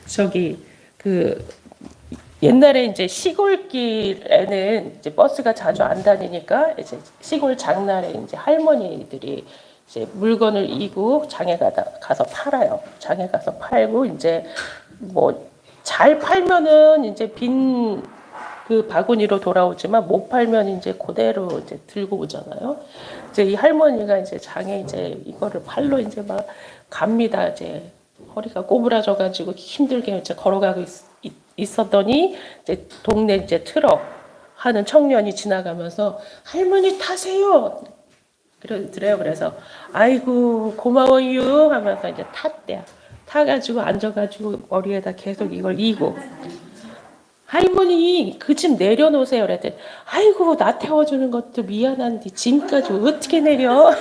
저기 그 옛날에 이제 시골길에는 이제 버스가 자주 안 다니니까 이제 시골 장날에 이제 할머니들이 이제 물건을 이고 장에 가서 팔아요. 장에 가서 팔고 이제 뭐 잘 팔면은 이제 빈 그 바구니로 돌아오지만 못 팔면 이제 그대로 이제 들고 오잖아요. 이제 이 할머니가 이제 장에 이제 이거를 팔로 이제 막 갑니다. 이제 허리가 꼬부라져 가지고 힘들게 이제 걸어가고 있었더니 이제 동네 이제 트럭 하는 청년이 지나가면서 할머니 타세요. 그러더래요. 그래서 아이고 고마워요 하면서 이제 탔대요. 타가지고 앉아가지고 머리에다 계속 이걸 이고 할머니 그 짐 내려놓으세요. 그랬더니 아이고 나 태워주는 것도 미안한데 짐까지 어떻게 내려.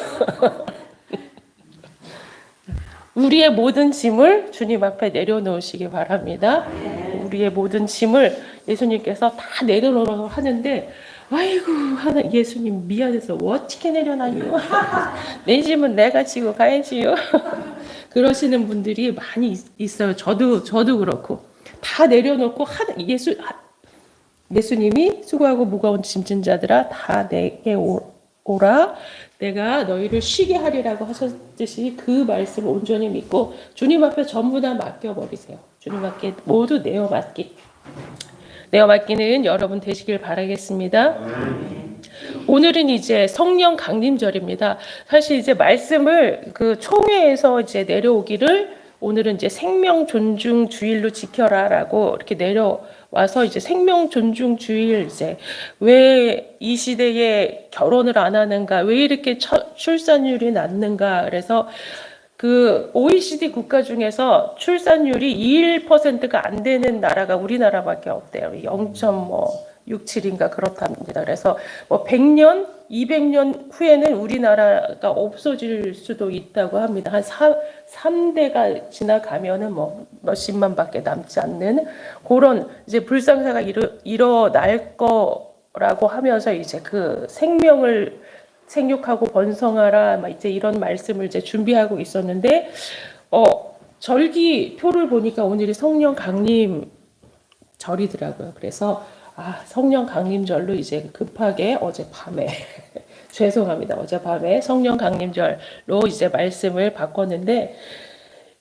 우리의 모든 짐을 주님 앞에 내려놓으시기 바랍니다. 우리의 모든 짐을 예수님께서 다 내려놓으라고 하는데 아이고 하나 예수님 미안해서 어떻게 내려놔요. 내 짐은 내가 지고 가야지요. 그러시는 분들이 많이 있어요. 저도 그렇고 다 내려놓고 예수님이 수고하고 무거운 짐진 자들아 다 내게 오라 내가 너희를 쉬게 하리라고 하셨듯이 그 말씀을 온전히 믿고 주님 앞에 전부 다 맡겨버리세요. 주님 앞에 모두 내어 맡기는 여러분 되시길 바라겠습니다. 오늘은 이제 성령 강림절입니다. 사실 이제 말씀을 그 총회에서 이제 내려오기를 오늘은 이제 생명 존중 주일로 지켜라라고 이렇게 내려와서 이제 생명 존중 주일 이제 왜 이 시대에 결혼을 안 하는가, 왜 이렇게 출산율이 낮는가, 그래서 그 OECD 국가 중에서 출산율이 21%가 안 되는 나라가 우리나라밖에 없대요. 0.67인가 그렇답니다. 그래서 뭐 100년, 200년 후에는 우리나라가 없어질 수도 있다고 합니다. 한 3대가 지나가면은 뭐 몇십만밖에 남지 않는 그런 이제 불상사가 일어날 거라고 하면서 이제 그 생명을 생육하고 번성하라 막 이제 이런 말씀을 이제 준비하고 있었는데 절기표를 보니까 오늘이 성령 강림 절이더라고요. 그래서 성령 강림절로 이제 급하게 어젯밤에 죄송합니다. 어젯밤에 성령 강림절로 이제 말씀을 바꿨는데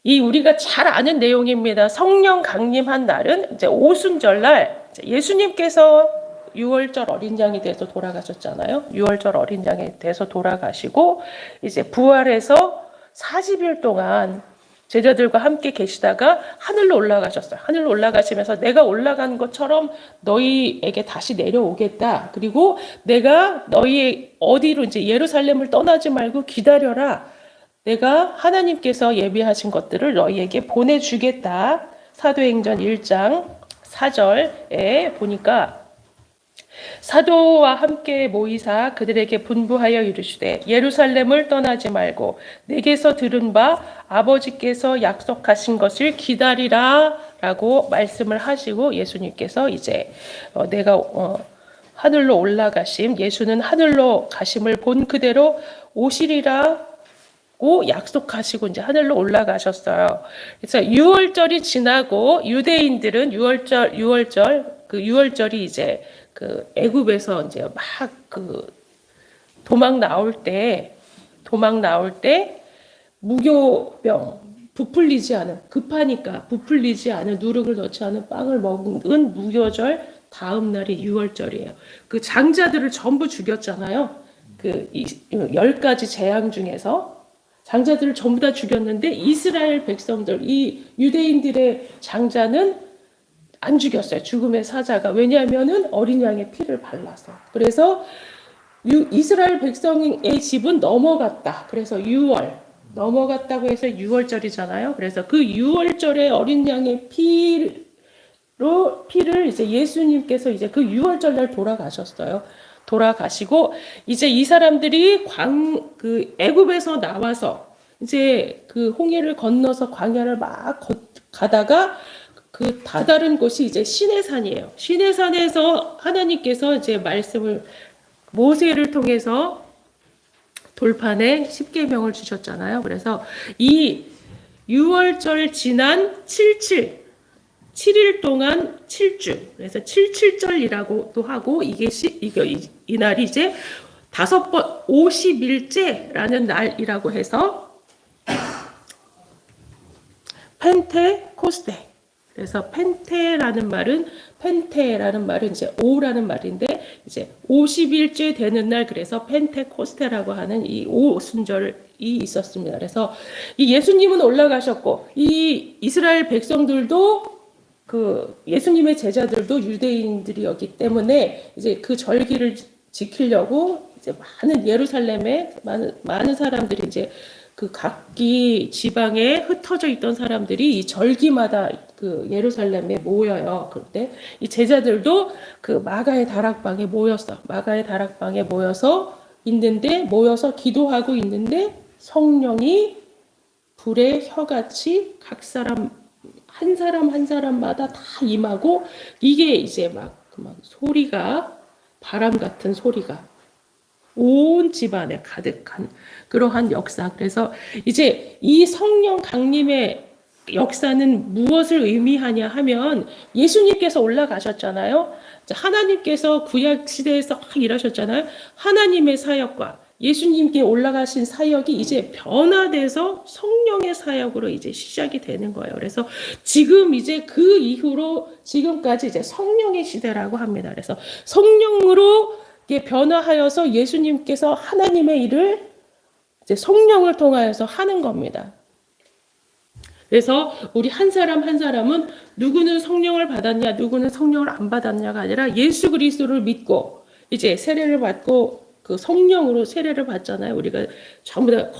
이 우리가 잘 아는 내용입니다. 성령 강림한 날은 이제 오순절날 예수님께서 6월절 어린 양이 돼서 돌아가셨잖아요. 6월절 어린 양이 돼서 돌아가시고 이제 부활해서 40일 동안 제자들과 함께 계시다가 하늘로 올라가셨어요. 하늘로 올라가시면서 내가 올라간 것처럼 너희에게 다시 내려오겠다. 그리고 내가 너희 어디로 이제 예루살렘을 떠나지 말고 기다려라. 내가 하나님께서 예비하신 것들을 너희에게 보내주겠다. 사도행전 1장 4절에 보니까 사도와 함께 모이사 그들에게 분부하여 이르시되 예루살렘을 떠나지 말고 내게서 들은 바 아버지께서 약속하신 것을 기다리라 라고 말씀을 하시고 예수님께서 이제 내가 하늘로 올라가심 예수는 하늘로 가심을 본 그대로 오시리라고 약속하시고 이제 하늘로 올라가셨어요. 그래서 6월절이 지나고 유대인들은 6월절 그 6월절이 이제 그 애굽에서 이제 막 그 도망 나올 때 무교병 부풀리지 않은 급하니까 부풀리지 않은 누룩을 넣지 않은 빵을 먹은 무교절 다음 날이 6월절이에요. 그 장자들을 전부 죽였잖아요. 그 10가지 재앙 중에서 장자들을 전부 다 죽였는데 이스라엘 백성들 이 유대인들의 장자는 안 죽였어요. 죽음의 사자가. 왜냐하면은 어린 양의 피를 발라서. 그래서 이스라엘 백성의 집은 넘어갔다. 그래서 6월 넘어갔다고 해서 6월절이잖아요. 그래서 그 6월절에 어린 양의 피를 이제 예수님께서 이제 그 6월절 날 돌아가셨어요. 돌아가시고 이제 이 사람들이 그 애굽에서 나와서 이제 그 홍해를 건너서 광야를 막 가다가 그 다다른 곳이 이제 시내산이에요. 시내산에서 하나님께서 이제 말씀을 모세를 통해서 돌판에 십계명을 주셨잖아요. 그래서 이 6월절 지난 77 7일 동안 7주, 그래서 7.7절이라고도 하고, 이 날이 이제 5번 50일째라는 날이라고 해서 펜테코스테. 그래서 펜테라는 말은 이제 오라는 말인데, 이제 50일째 되는 날, 그래서 펜테코스테라고 하는 이 오 순절이 있었습니다. 그래서 이 예수님은 올라가셨고, 이 이스라엘 백성들도 그 예수님의 제자들도 유대인들이었기 때문에 이제 그 절기를 지키려고 이제 많은 예루살렘에 많은 사람들이 이제 그 각기 지방에 흩어져 있던 사람들이 이 절기마다 그 예루살렘에 모여요. 그때 이 제자들도 그 마가의 다락방에 모여서 기도하고 있는데 성령이 불의 혀같이 각 사람 한 사람마다 다 임하고, 이게 이제 막 소리가, 바람 같은 소리가 온 집안에 가득한 그러한 역사. 그래서 이제 이 성령 강림의 역사는 무엇을 의미하냐 하면, 예수님께서 올라가셨잖아요. 하나님께서 구약 시대에서 막 일하셨잖아요. 하나님의 사역과 예수님께 올라가신 사역이 이제 변화돼서 성령의 사역으로 이제 시작이 되는 거예요. 그래서 지금 이제 그 이후로 지금까지 이제 성령의 시대라고 합니다. 그래서 성령으로 변화하여서 예수님께서 하나님의 일을 이제 성령을 통하여서 하는 겁니다. 그래서 우리 한 사람 한 사람은 누구는 성령을 받았냐, 누구는 성령을 안 받았냐가 아니라 예수 그리스도를 믿고 이제 세례를 받고 그 성령으로 세례를 받잖아요. 우리가 전부 다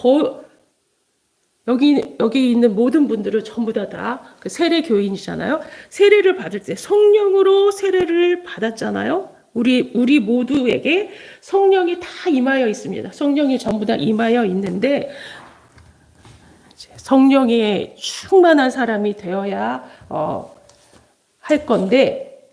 여기 있는 모든 분들은 전부 다 그 세례 교인이잖아요. 세례를 받을 때 성령으로 세례를 받았잖아요. 우리 모두에게 성령이 다 임하여 있습니다. 성령이 전부 다 임하여 있는데, 성령에 충만한 사람이 되어야 할 건데,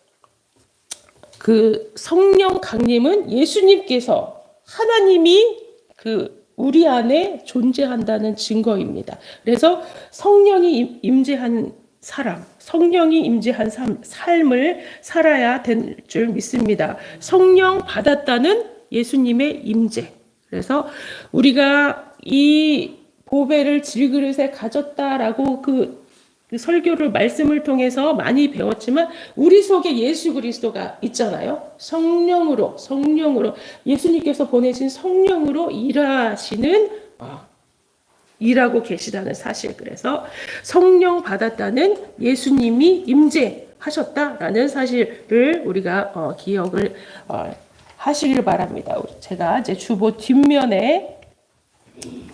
그 성령 강림은 예수님께서 하나님이 그 우리 안에 존재한다는 증거입니다. 그래서 성령이 임재한 사람, 성령이 임재한 삶을 살아야 될 줄 믿습니다. 성령 받았다는 예수님의 임재. 그래서 우리가 이 보배를 질그릇에 가졌다라고 그 설교를 말씀을 통해서 많이 배웠지만, 우리 속에 예수 그리스도가 있잖아요. 성령으로 예수님께서 보내신 성령으로 일하고 계시다는 사실. 그래서 성령 받았다는 예수님이 임재하셨다라는 사실을 우리가 기억을 하시길 바랍니다. 제가 이제 주보 뒷면에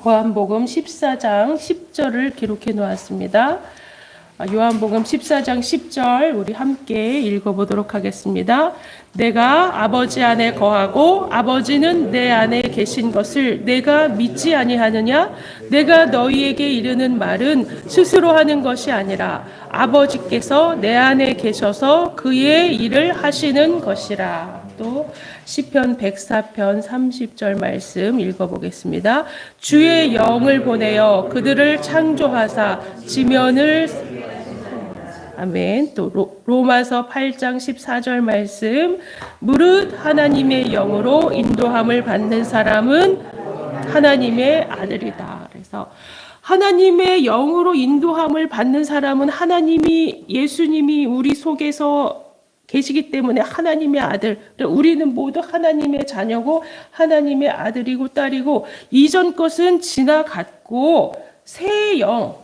요한복음 14장 10절을 기록해 놓았습니다. 요한복음 14장 10절 우리 함께 읽어보도록 하겠습니다. 내가 아버지 안에 거하고 아버지는 내 안에 계신 것을 내가 믿지 아니하느냐? 내가 너희에게 이르는 말은 스스로 하는 것이 아니라 아버지께서 내 안에 계셔서 그의 일을 하시는 것이라. 또 시편 104편 30절 말씀 읽어보겠습니다. 주의 영을 보내어 그들을 창조하사 지면을 아멘. 또 로마서 8장 14절 말씀, 무릇 하나님의 영으로 인도함을 받는 사람은 하나님의 아들이다. 그래서 하나님의 영으로 인도함을 받는 사람은 예수님이 우리 속에서 계시기 때문에 하나님의 아들, 우리는 모두 하나님의 자녀고 하나님의 아들이고 딸이고, 이전 것은 지나갔고 새 영,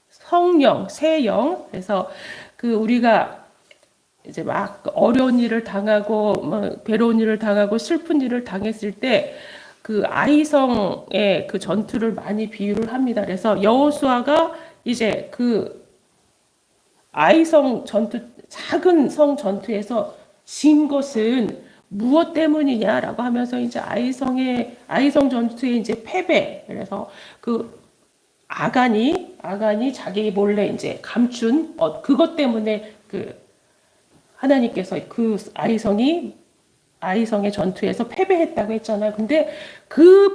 성령, 새 영. 그래서 우리가 이제 막 어려운 일을 당하고 괴로운 일을 당하고 슬픈 일을 당했을 때 그 아이성의 그 전투를 많이 비유를 합니다. 그래서 여호수아가 이제 그 아이성 전투, 작은 성 전투에서 진 것은 무엇 때문이냐라고 하면서 이제 아이성 전투의 이제 패배. 그래서 그 아간이 자기 몰래 이제 감춘 그것 때문에 하나님께서 그 아이성의 전투에서 패배했다고 했잖아요. 근데 그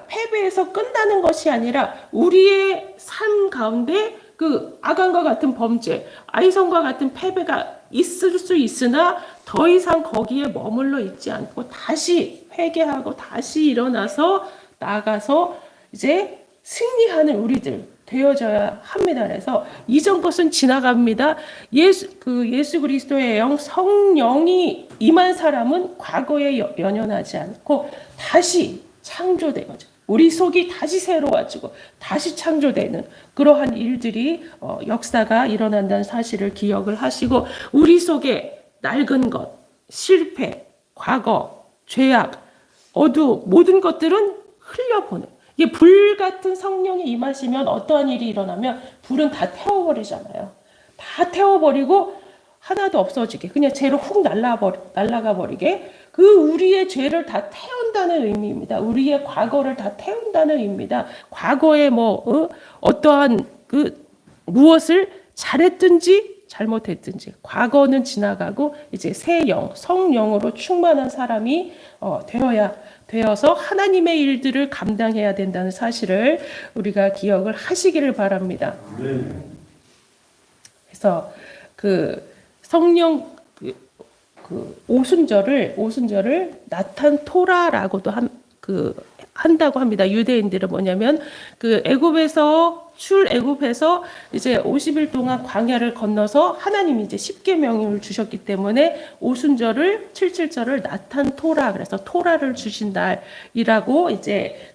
패배에서 끝나는 것이 아니라 우리의 삶 가운데 그 아간과 같은 범죄, 아이성과 같은 패배가 있을 수 있으나 더 이상 거기에 머물러 있지 않고 다시 회개하고 다시 일어나서 나가서 이제 승리하는 우리들 되어져야 합니다. 그래서 이전 것은 지나갑니다. 예수 그리스도의 영, 성령이 임한 사람은 과거에 연연하지 않고 다시 창조된 거죠. 우리 속이 다시 새로워지고 다시 창조되는 그러한 일들이 역사가 일어난다는 사실을 기억을 하시고 우리 속에 낡은 것, 실패, 과거, 죄악, 어두움 모든 것들은 흘려보는 이게 불 같은 성령이 임하시면 어떠한 일이 일어나면 불은 다 태워버리잖아요. 다 태워버리고 하나도 없어지게 그냥 죄로 훅 날아가 버리게 그 우리의 죄를 다 태운다는 의미입니다. 우리의 과거를 다 태운다는 의미입니다. 과거에 어떠한 무엇을 잘했든지 잘못했든지 과거는 지나가고 이제 새 영, 성령으로 충만한 사람이 되어서 하나님의 일들을 감당해야 된다는 사실을 우리가 기억을 하시기를 바랍니다. 그래서 성령 오순절을 나탄 토라라고도 한다고 합니다. 유대인들은 뭐냐면 애굽에서 이제 50일 동안 광야를 건너서 하나님이 이제 십계명을 주셨기 때문에 오순절을 77절을 나탄 토라 그래서 토라를 주신 날이라고 이제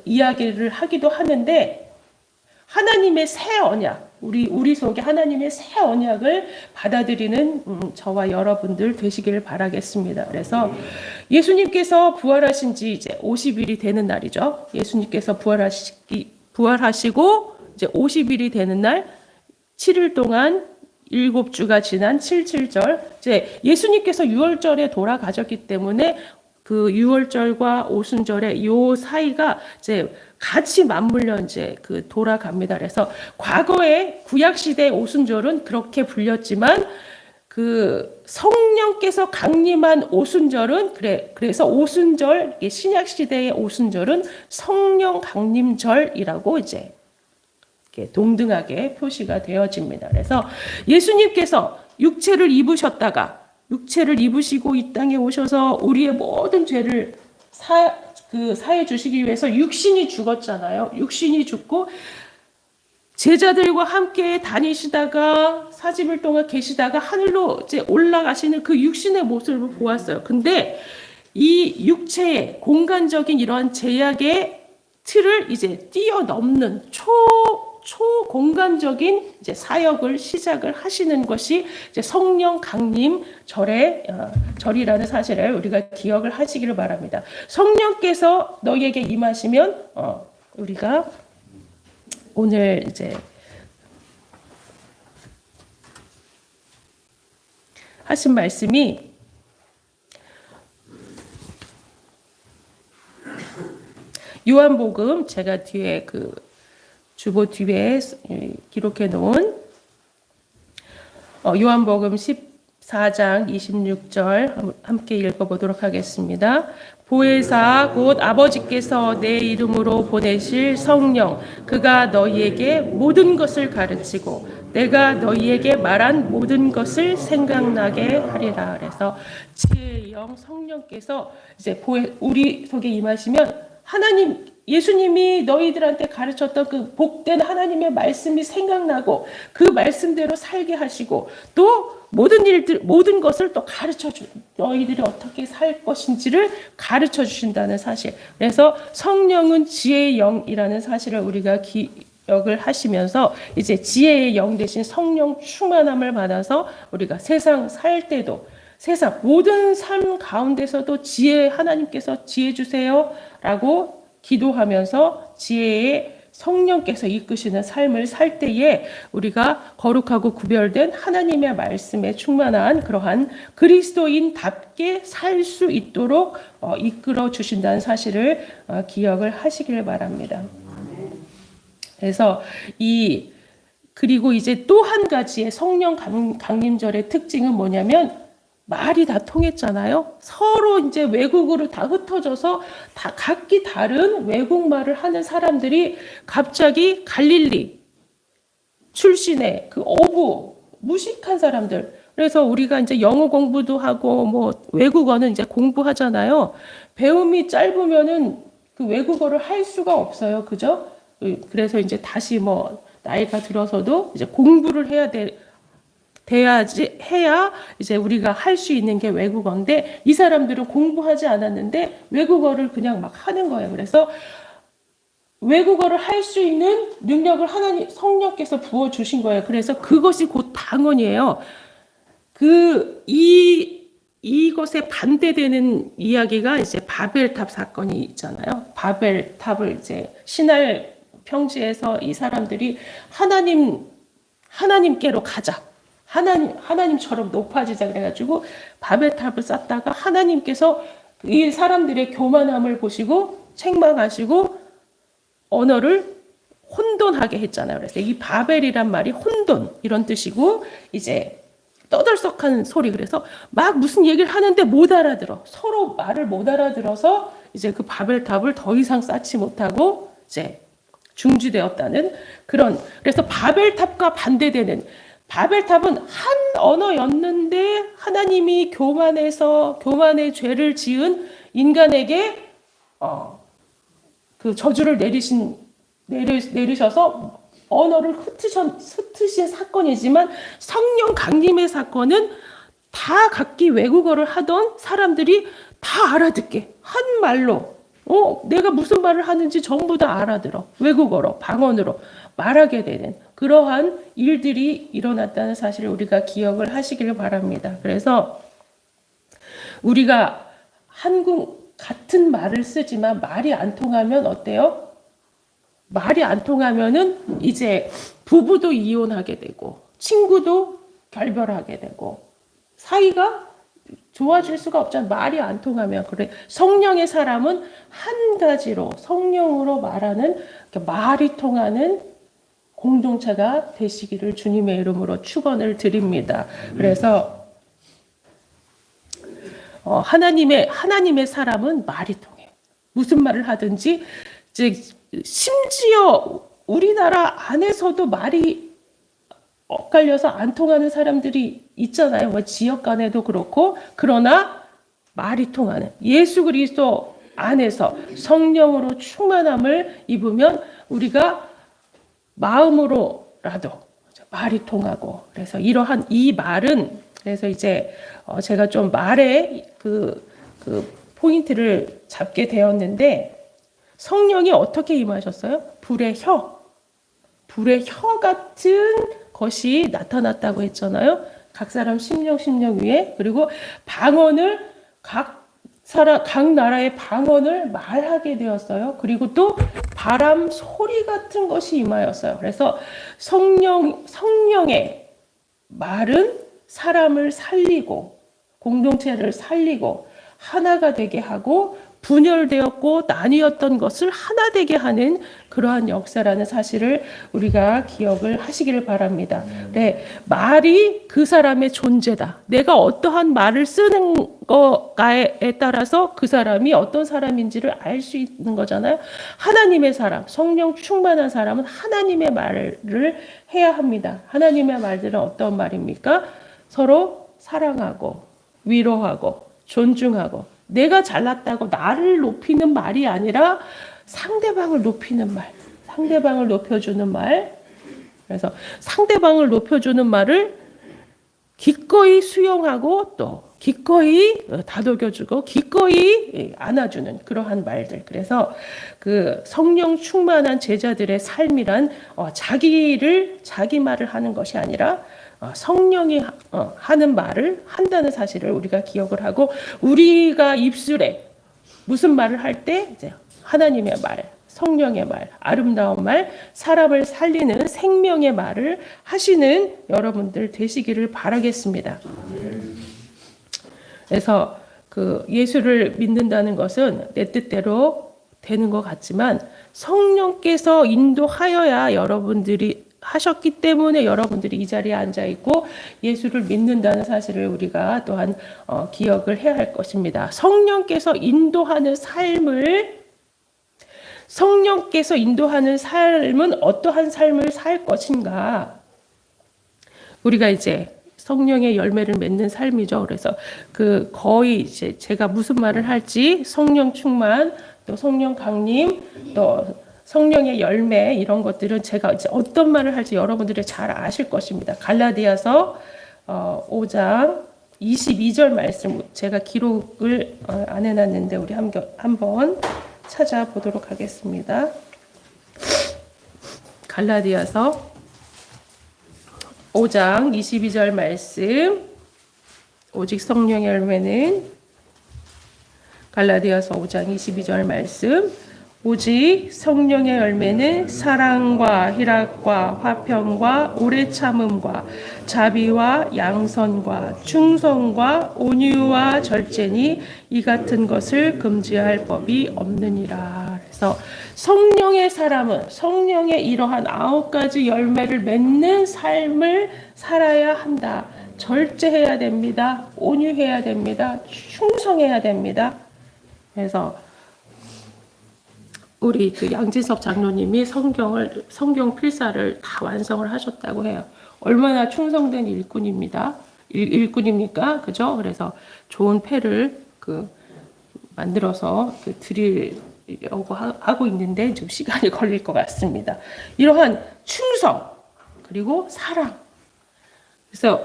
이야기를 하기도 하는데 하나님의 새 언약 우리 속에 하나님의 새 언약을 받아들이는 저와 여러분들 되시기를 바라겠습니다. 그래서 예수님께서 부활하신 지 이제 50일이 되는 날이죠. 예수님께서 부활하시고 이제 50일이 되는 날 7일 동안 7주가 지난 77절 이제 예수님께서 유월절에 돌아가셨기 때문에 그 유월절과 오순절의 요 사이가 이제 같이 맞물려 이제 돌아갑니다. 그래서 과거의 구약 시대 오순절은 그렇게 불렸지만 성령께서 강림한 오순절은 그래서 오순절 신약 시대의 오순절은 성령 강림절이라고 이제 이렇게 동등하게 표시가 되어집니다. 그래서 예수님께서 육체를 입으시고 이 땅에 오셔서 우리의 모든 죄를 사해 주시기 위해서 육신이 죽었잖아요. 육신이 죽고 제자들과 함께 다니시다가 40일 동안 계시다가 하늘로 이제 올라가시는 그 육신의 모습을 보았어요. 근데 이 육체의 공간적인 이러한 제약의 틀을 이제 뛰어넘는 초공간적인 이제 사역을 시작을 하시는 것이 이제 성령 강림 절이라는 사실을 우리가 기억을 하시기를 바랍니다. 성령께서 너희에게 임하시면 우리가 오늘 이제 하신 말씀이 요한복음 제가 뒤에 주보 뒤에 기록해 놓은 요한복음 14장 26절 함께 읽어보도록 하겠습니다. 보혜사 곧 아버지께서 내 이름으로 보내실 성령 그가 너희에게 모든 것을 가르치고 내가 너희에게 말한 모든 것을 생각나게 하리라. 그래서 지혜의 영 성령께서 이제 우리 속에 임하시면 예수님이 너희들한테 가르쳤던 그 복된 하나님의 말씀이 생각나고 그 말씀대로 살게 하시고 또 모든 것을 또 너희들이 어떻게 살 것인지를 가르쳐 주신다는 사실. 그래서 성령은 지혜의 영이라는 사실을 우리가 기억을 하시면서 이제 지혜의 영 대신 성령 충만함을 받아서 우리가 세상 살 때도 세상 모든 삶 가운데서도 하나님께서 지혜 주세요 라고 기도하면서 지혜의 성령께서 이끄시는 삶을 살 때에 우리가 거룩하고 구별된 하나님의 말씀에 충만한 그러한 그리스도인답게 살 수 있도록 이끌어 주신다는 사실을 기억을 하시길 바랍니다. 그래서 그리고 이제 또 한 가지의 성령 강림절의 특징은 뭐냐면 말이 다 통했잖아요. 서로 이제 외국으로 다 흩어져서 다 각기 다른 외국말을 하는 사람들이 갑자기 갈릴리 출신의 그 어부, 무식한 사람들. 그래서 우리가 이제 영어 공부도 하고 뭐 외국어는 이제 공부하잖아요. 배움이 짧으면은 그 외국어를 할 수가 없어요. 그죠? 그래서 이제 다시 뭐 나이가 들어서도 이제 공부를 돼야지 해야 이제 우리가 할 수 있는 게 외국어인데, 이 사람들은 공부하지 않았는데 외국어를 그냥 막 하는 거예요. 그래서 외국어를 할 수 있는 능력을 하나님 성령께서 부어 주신 거예요. 그래서 그것이 곧 방언이에요. 이것에 반대되는 이야기가 이제 바벨탑 사건이 있잖아요. 바벨탑을 이제 신할 평지에서 이 사람들이 하나님께로 가자. 하나님처럼 높아지자 그래가지고 바벨탑을 쌓다가 하나님께서 이 사람들의 교만함을 보시고 책망하시고 언어를 혼돈하게 했잖아요. 그래서 이 바벨이란 말이 혼돈 이런 뜻이고, 이제 떠들썩한 소리. 그래서 막 무슨 얘기를 하는데 못 알아들어. 서로 말을 못 알아들어서 이제 그 바벨탑을 더 이상 쌓지 못하고 이제 중지되었다는 그런. 그래서 바벨탑과 반대되는, 바벨탑은 한 언어였는데 하나님이 교만의 죄를 지은 인간에게 그 저주를 내리셔서 언어를 흩으신 사건이지만, 성령 강림의 사건은 다 각기 외국어를 하던 사람들이 다 알아듣게 한 말로, 내가 무슨 말을 하는지 전부 다 알아들어. 외국어로, 방언으로 말하게 되는 그러한 일들이 일어났다는 사실을 우리가 기억을 하시길 바랍니다. 그래서 우리가 같은 말을 쓰지만 말이 안 통하면 어때요? 말이 안 통하면은 이제 부부도 이혼하게 되고 친구도 결별하게 되고 사이가 좋아질 수가 없잖아요. 말이 안 통하면. 그래, 성령의 사람은 한 가지로 성령으로 말하는, 말이 통하는 공동체가 되시기를 주님의 이름으로 축원을 드립니다. 그래서 하나님의 사람은 말이 통해요. 무슨 말을 하든지, 심지어 우리나라 안에서도 말이 엇갈려서 안 통하는 사람들이 있잖아요. 뭐 지역 간에도 그렇고. 그러나 말이 통하는 예수 그리스도 안에서 성령으로 충만함을 입으면 우리가 마음으로라도 말이 통하고. 그래서 이러한 이 말은, 그래서 이제 제가 좀 말의 그 포인트를 잡게 되었는데, 성령이 어떻게 임하셨어요? 불의 혀 같은 것이 나타났다고 했잖아요. 각 사람 심령 위에. 그리고 방언을 각 나라의 방언을 말하게 되었어요. 그리고 또 바람 소리 같은 것이 임하였어요. 그래서 성령의 말은 사람을 살리고 공동체를 살리고 하나가 되게 하고, 분열되었고 나뉘었던 것을 하나 되게 하는 그러한 역사라는 사실을 우리가 기억을 하시기를 바랍니다. 네, 말이 그 사람의 존재다. 내가 어떠한 말을 쓰는 거에 따라서 그 사람이 어떤 사람인지를 알 수 있는 거잖아요. 하나님의 사람, 성령 충만한 사람은 하나님의 말을 해야 합니다. 하나님의 말들은 어떤 말입니까? 서로 사랑하고 위로하고 존중하고, 내가 잘났다고 나를 높이는 말이 아니라 상대방을 높이는 말, 상대방을 높여주는 말. 그래서 상대방을 높여주는 말을 기꺼이 수용하고 또 기꺼이 다독여주고 기꺼이 안아주는 그러한 말들. 그래서 그 성령 충만한 제자들의 삶이란 자기 말을 하는 것이 아니라 성령이 하는 말을 한다는 사실을 우리가 기억을 하고, 우리가 입술에 무슨 말을 할 때 이제 하나님의 말, 성령의 말, 아름다운 말, 사람을 살리는 생명의 말을 하시는 여러분들 되시기를 바라겠습니다. 그래서 그 예수를 믿는다는 것은 내 뜻대로 되는 것 같지만 성령께서 인도하여야 여러분들이 하셨기 때문에 여러분들이 이 자리에 앉아 있고 예수를 믿는다는 사실을 우리가 또한 기억을 해야 할 것입니다. 성령께서 인도하는 삶은 어떠한 삶을 살 것인가? 우리가 이제 성령의 열매를 맺는 삶이죠. 그래서 그 거의 이제 제가 무슨 말을 할지 성령 충만, 또 성령 강림, 또 성령의 열매 이런 것들은 제가 이제 어떤 말을 할지 여러분들이 잘 아실 것입니다. 갈라디아서 5장 22절 말씀 제가 기록을 안 해놨는데 우리 한번 찾아보도록 하겠습니다. 갈라디아서 5장 22절 말씀 오직 성령의 열매는 갈라디아서 5장 22절 말씀 오직 성령의 열매는 사랑과 희락과 화평과 오래 참음과 자비와 양선과 충성과 온유와 절제니 이 같은 것을 금지할 법이 없느니라. 그래서 성령의 사람은 성령의 이러한 9가지 열매를 맺는 삶을 살아야 한다. 절제해야 됩니다. 온유해야 됩니다. 충성해야 됩니다. 그래서 우리 그 양진섭 장로님이 성경 필사를 다 완성을 하셨다고 해요. 얼마나 충성된 일꾼입니다. 일꾼입니까? 그죠? 그래서 좋은 패를 만들어서 드리려고 하고 있는데 좀 시간이 걸릴 것 같습니다. 이러한 충성 그리고 사랑. 그래서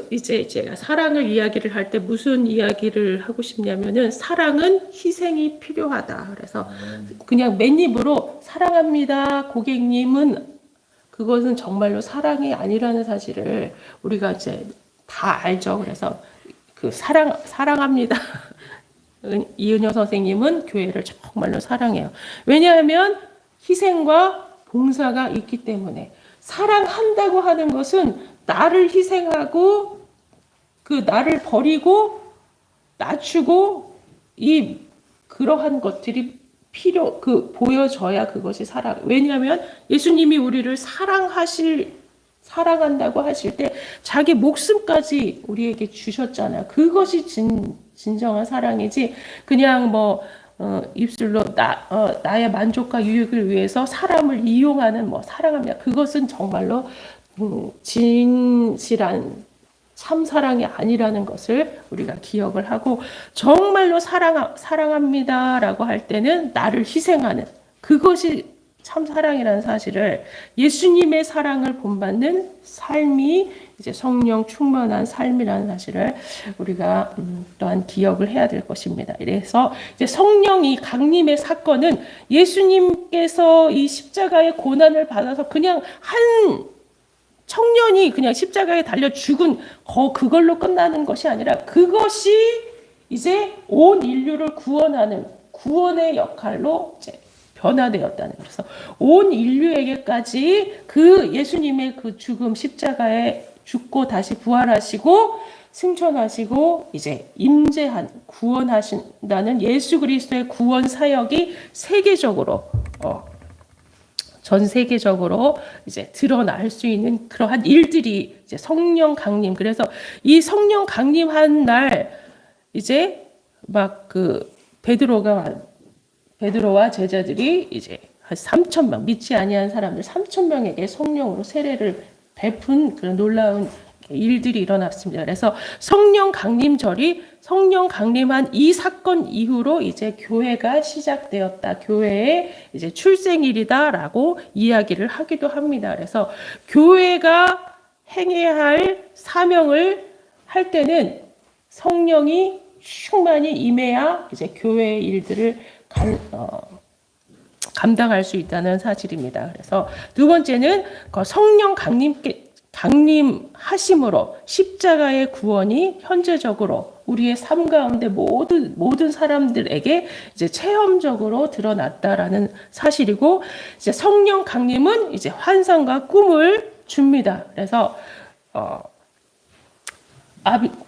이제 제가 사랑을 이야기를 할 때 무슨 이야기를 하고 싶냐면은 사랑은 희생이 필요하다. 그래서 그냥 맨입으로 사랑합니다. 고객님은 그것은 정말로 사랑이 아니라는 사실을 우리가 이제 다 알죠. 그래서 사랑합니다. 이은여 선생님은 교회를 정말로 사랑해요. 왜냐하면 희생과 봉사가 있기 때문에 사랑한다고 하는 것은 나를 희생하고 나를 버리고 낮추고 그러한 것들이 보여져야 그것이 사랑. 왜냐하면 예수님이 우리를 사랑한다고 하실 때 자기 목숨까지 우리에게 주셨잖아요. 그것이 진정한 사랑이지 그냥 입술로 나의 만족과 유익을 위해서 사람을 이용하는 사랑합니다. 그것은 정말로 진실한 참사랑이 아니라는 것을 우리가 기억을 하고 정말로 사랑합니다라고 할 때는 나를 희생하는 그것이 참사랑이라는 사실을 예수님의 사랑을 본받는 삶이 이제 성령 충만한 삶이라는 사실을 우리가 또한 기억을 해야 될 것입니다. 그래서 이제 성령이 강림의 사건은 예수님께서 이 십자가의 고난을 받아서 그냥 한 청년이 그냥 십자가에 달려 죽은 그걸로 끝나는 것이 아니라 그것이 이제 온 인류를 구원하는 구원의 역할로 이제 변화되었다는. 그래서 온 인류에게까지 예수님의 죽음 십자가에 죽고 다시 부활하시고 승천하시고 이제 임재한 구원하신다는 예수 그리스도의 구원 사역이 전 세계적으로 이제 드러날 수 있는 그러한 일들이 이제 성령 강림. 그래서 이 성령 강림한 날 이제 베드로와 제자들이 이제 한 3,000명 믿지 아니한 사람들 3,000명에게 성령으로 세례를 베푼 그런 놀라운 일들이 일어났습니다. 그래서 성령 강림한 이 사건 이후로 이제 교회가 시작되었다. 교회의 이제 출생일이다라고 이야기를 하기도 합니다. 그래서 교회가 행해야 할 사명을 할 때는 성령이 충만히 임해야 이제 교회의 일들을 감당할 수 있다는 사실입니다. 그래서 두 번째는 성령 강림하심으로 십자가의 구원이 현재적으로 우리의 삶 가운데 모든 사람들에게 이제 체험적으로 드러났다라는 사실이고, 이제 성령 강림은 이제 환상과 꿈을 줍니다. 그래서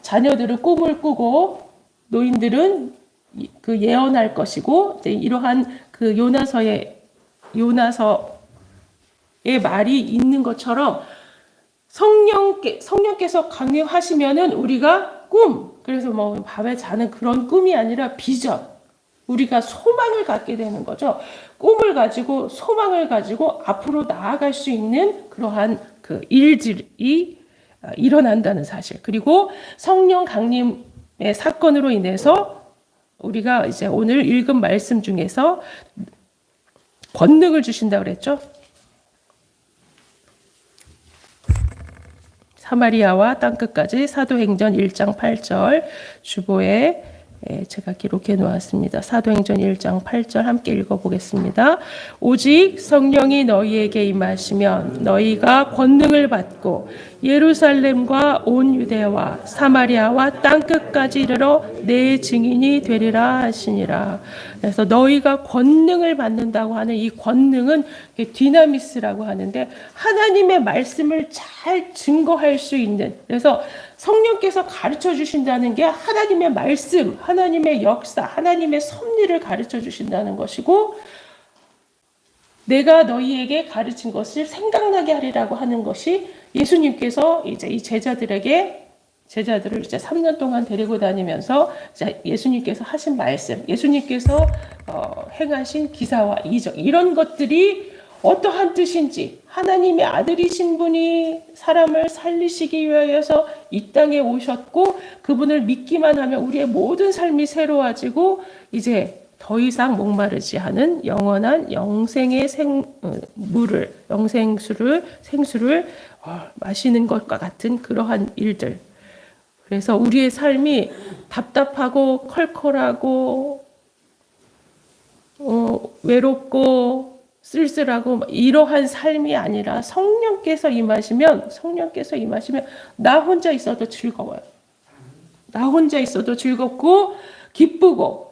자녀들은 꿈을 꾸고 노인들은 예언할 것이고, 이제 이러한 요나서의 말이 있는 것처럼 성령께서 강림하시면은 우리가 그래서 밤에 자는 그런 꿈이 아니라 비전, 우리가 소망을 갖게 되는 거죠. 꿈을 가지고 소망을 가지고 앞으로 나아갈 수 있는 그러한 일들이 일어난다는 사실. 그리고 성령 강림의 사건으로 인해서 우리가 이제 오늘 읽은 말씀 중에서 권능을 주신다고 그랬죠. 사마리아와 땅끝까지 사도행전 1장 8절 주보에 제가 기록해 놓았습니다. 사도행전 1장 8절 함께 읽어보겠습니다. 오직 성령이 너희에게 임하시면 너희가 권능을 받고 예루살렘과 온 유대와 사마리아와 땅끝까지 이르러 내 증인이 되리라 하시니라. 그래서 너희가 권능을 받는다고 하는 이 권능은 디나미스라고 하는데 하나님의 말씀을 잘 증거할 수 있는, 그래서 성령께서 가르쳐 주신다는 게 하나님의 말씀, 하나님의 역사, 하나님의 섭리를 가르쳐 주신다는 것이고, 내가 너희에게 가르친 것을 생각나게 하리라고 하는 것이 예수님께서 이제 이 제자들을 이제 3년 동안 데리고 다니면서 예수님께서 하신 말씀, 예수님께서 행하신 기사와 이적, 이런 것들이 어떠한 뜻인지, 하나님의 아들이신 분이 사람을 살리시기 위하여서 이 땅에 오셨고 그분을 믿기만 하면 우리의 모든 삶이 새로워지고 이제 더 이상 목마르지 않은 영원한 영생의 생수를 마시는 것과 같은 그러한 일들. 그래서 우리의 삶이 답답하고 컬컬하고 외롭고 쓸쓸하고 이러한 삶이 아니라 성령께서 임하시면 나 혼자 있어도 즐거워요. 나 혼자 있어도 즐겁고 기쁘고,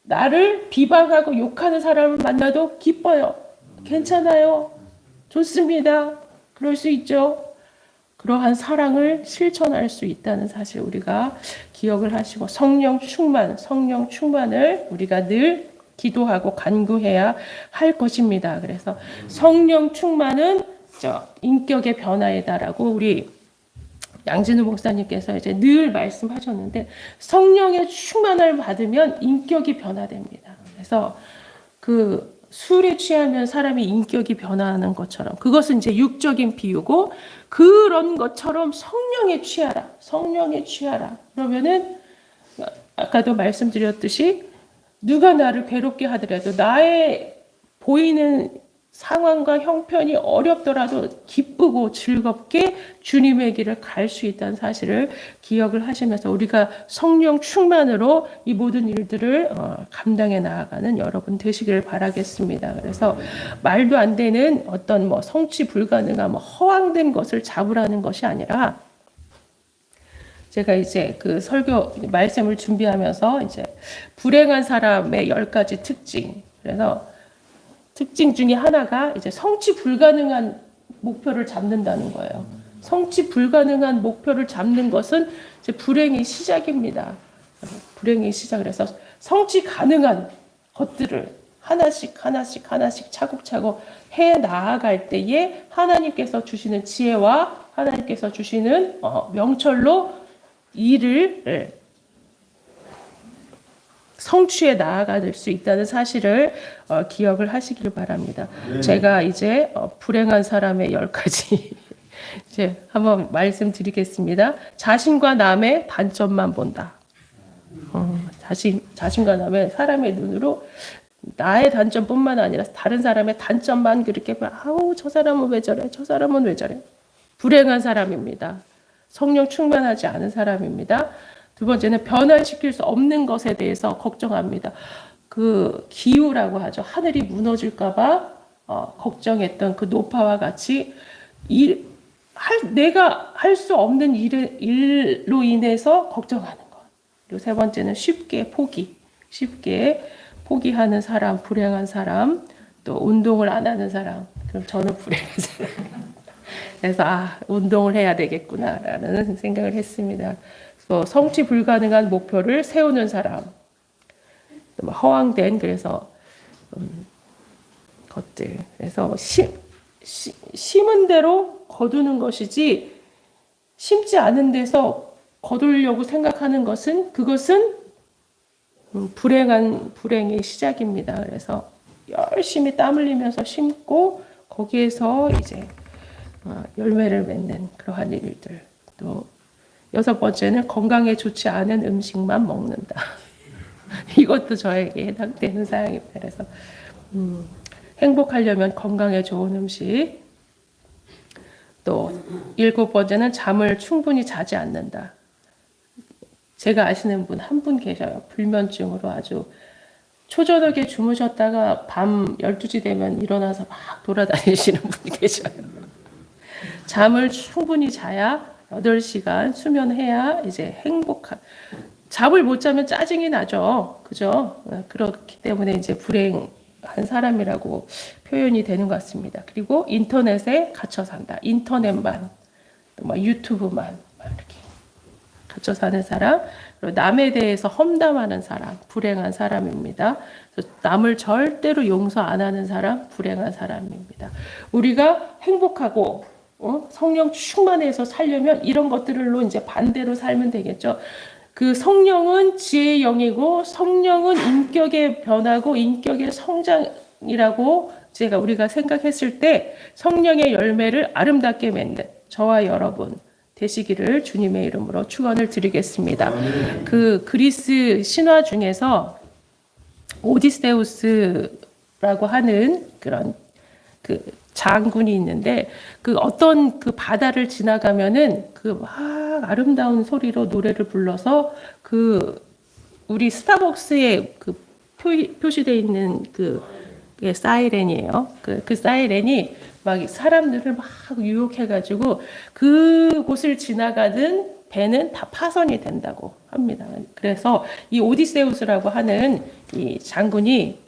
나를 비방하고 욕하는 사람을 만나도 기뻐요. 괜찮아요. 좋습니다. 그럴 수 있죠. 그러한 사랑을 실천할 수 있다는 사실 우리가 기억을 하시고, 성령 충만을 우리가 늘 기도하고 간구해야 할 것입니다. 그래서 성령 충만은 인격의 변화이다라고 우리 양진우 목사님께서 이제 늘 말씀하셨는데, 성령의 충만을 받으면 인격이 변화됩니다. 그래서 그 술에 취하면 사람이 인격이 변화하는 것처럼, 그것은 이제 육적인 비유고, 그런 것처럼 성령에 취하라. 그러면은 아까도 말씀드렸듯이 누가 나를 괴롭게 하더라도, 나의 보이는 상황과 형편이 어렵더라도 기쁘고 즐겁게 주님의 길을 갈 수 있다는 사실을 기억을 하시면서 우리가 성령 충만으로 이 모든 일들을 감당해 나아가는 여러분 되시기를 바라겠습니다. 그래서 말도 안 되는 어떤 성취 불가능한 허황된 것을 잡으라는 것이 아니라, 제가 이제 그 설교 말씀을 준비하면서 이제 불행한 사람의 10가지 특징, 그래서 특징 중에 하나가 이제 성취 불가능한 목표를 잡는다는 거예요. 성취 불가능한 목표를 잡는 것은 이제 불행의 시작입니다. 불행의 시작. 그래서 성취 가능한 것들을 하나씩 차곡차곡 해 나아갈 때에 하나님께서 주시는 지혜와 하나님께서 주시는 명철로 일을 성취에 나아갈 수 있다는 사실을 기억을 하시길 바랍니다. 네. 제가 이제 불행한 사람의 10가지 이제 한번 말씀드리겠습니다. 자신과 남의 단점만 본다. 자신과 남의 사람의 눈으로 나의 단점뿐만 아니라 다른 사람의 단점만 그렇게 아우 저 사람은 왜 저래? 저 사람은 왜 저래? 불행한 사람입니다. 성령 충만하지 않은 사람입니다. 두 번째는 변화시킬 수 없는 것에 대해서 걱정합니다. 그 기우라고 하죠. 하늘이 무너질까봐 걱정했던 그 노파와 같이 내가 할 수 없는 일로 인해서 걱정하는 것. 그리고 세 번째는 쉽게 포기하는 사람, 불행한 사람, 또 운동을 안 하는 사람. 그럼 저는 불행한 사람. 그래서 운동을 해야 되겠구나라는 생각을 했습니다. 성취 불가능한 목표를 세우는 사람, 허황된 그래서 것들. 그래서 심은 대로 거두는 것이지, 심지 않은 데서 거두려고 생각하는 것은 그것은 불행의 시작입니다. 그래서 열심히 땀 흘리면서 심고 거기에서 이제 열매를 맺는 그러한 일들. 또 6번째는 건강에 좋지 않은 음식만 먹는다. 이것도 저에게 해당되는 사항입니다. 그래서 행복하려면 건강에 좋은 음식. 또 7번째는 잠을 충분히 자지 않는다. 제가 아시는 분 한 분 계셔요. 불면증으로 아주 초저녁에 주무셨다가 밤 12시 되면 일어나서 막 돌아다니시는 분이 계셔요. 잠을 충분히 자야 8시간 수면해야 이제 잠을 못 자면 짜증이 나죠. 그죠? 그렇기 때문에 이제 불행한 사람이라고 표현이 되는 것 같습니다. 그리고 인터넷에 갇혀 산다. 인터넷만, 또 유튜브만 이렇게 갇혀 사는 사람, 그리고 남에 대해서 험담하는 사람, 불행한 사람입니다. 남을 절대로 용서 안 하는 사람, 불행한 사람입니다. 우리가 행복하고 성령 충만해서 살려면 이런 것들로 이제 반대로 살면 되겠죠. 그 성령은 지혜의 영이고 성령은 인격의 변화고 인격의 성장이라고 우리가 생각했을 때 성령의 열매를 아름답게 맺는 저와 여러분 되시기를 주님의 이름으로 축원을 드리겠습니다. 그 그리스 신화 중에서 오디세우스라고 하는 그런 그 장군이 있는데 그 어떤 그 바다를 지나가면은 그 막 아름다운 소리로 노래를 불러서 그 우리 스타벅스에 그 표시되어 있는 그 사이렌이에요. 그 사이렌이 막 사람들을 막 유혹해가지고 그곳을 지나가는 배는 다 파손이 된다고 합니다. 그래서 이 오디세우스라고 하는 이 장군이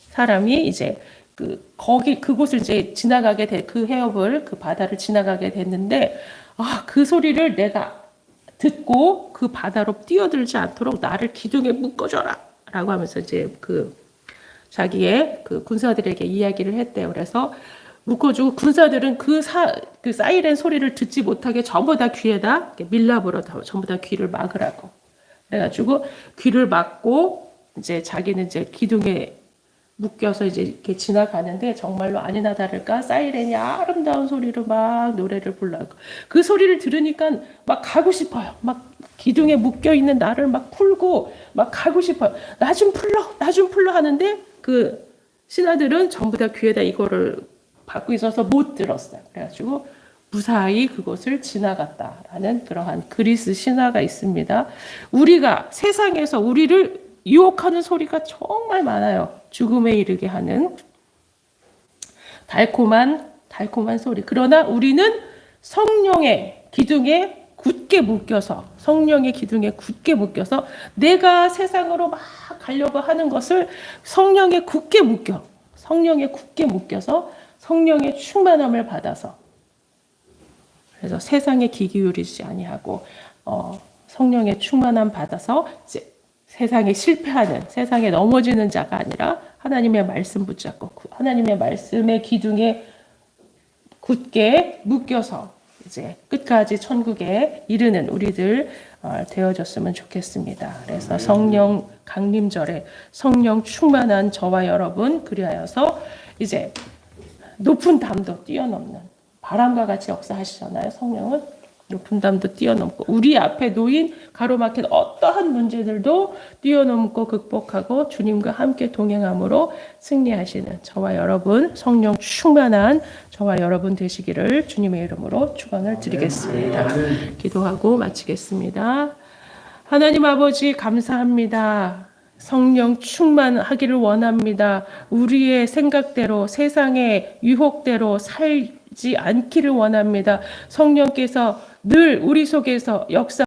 사람이 이제 그곳을 이제 지나가게 그 해협을 그 바다를 지나가게 됐는데 그 소리를 내가 듣고 그 바다로 뛰어들지 않도록 나를 기둥에 묶어줘라라고 하면서 이제 자기의 그 군사들에게 이야기를 했대요. 그래서 묶어주고 군사들은 그 사이렌 소리를 듣지 못하게 전부 다 귀에다 밀랍으로 전부 다 귀를 막으라고. 그래가지고 귀를 막고 이제 자기는 이제 기둥에 묶여서 이제 이렇게 지나가는데 정말로 아니나 다를까 사이렌이 아름다운 소리로 막 노래를 불러고 그 소리를 들으니까 막 가고 싶어요. 막 기둥에 묶여 있는 나를 막 풀고 막 가고 싶어요. 나 좀 풀러 하는데 그 신하들은 전부 다 귀에다 이거를 받고 있어서 못 들었어요. 그래가지고 무사히 그곳을 지나갔다라는 그러한 그리스 신화가 있습니다. 우리가 세상에서 우리를 유혹하는 소리가 정말 많아요. 죽음에 이르게 하는 달콤한 소리. 그러나 우리는 성령의 기둥에 굳게 묶여서 내가 세상으로 막 가려고 하는 것을 성령에 굳게 묶여서 성령의 충만함을 받아서 그래서 세상에 귀 기울이지 아니하고 성령의 충만함 받아서 이제 세상에 실패하는, 세상에 넘어지는 자가 아니라 하나님의 말씀 붙잡고 하나님의 말씀의 기둥에 굳게 묶여서 이제 끝까지 천국에 이르는 우리들 되어졌으면 좋겠습니다. 그래서 성령 강림절에 성령 충만한 저와 여러분 그리하여서 이제 높은 담도 뛰어넘는 바람과 같이 역사하시잖아요. 성령은 높은 담도 뛰어넘고 우리 앞에 놓인 가로막힌 어떠한 문제들도 뛰어넘고 극복하고 주님과 함께 동행함으로 승리하시는 저와 여러분 성령 충만한 저와 여러분 되시기를 주님의 이름으로 축원을 드리겠습니다. 기도하고 마치겠습니다. 하나님 아버지 감사합니다. 성령 충만하기를 원합니다. 우리의 생각대로 세상의 유혹대로 살지 않기를 원합니다. 성령께서 늘 우리 속에서 역사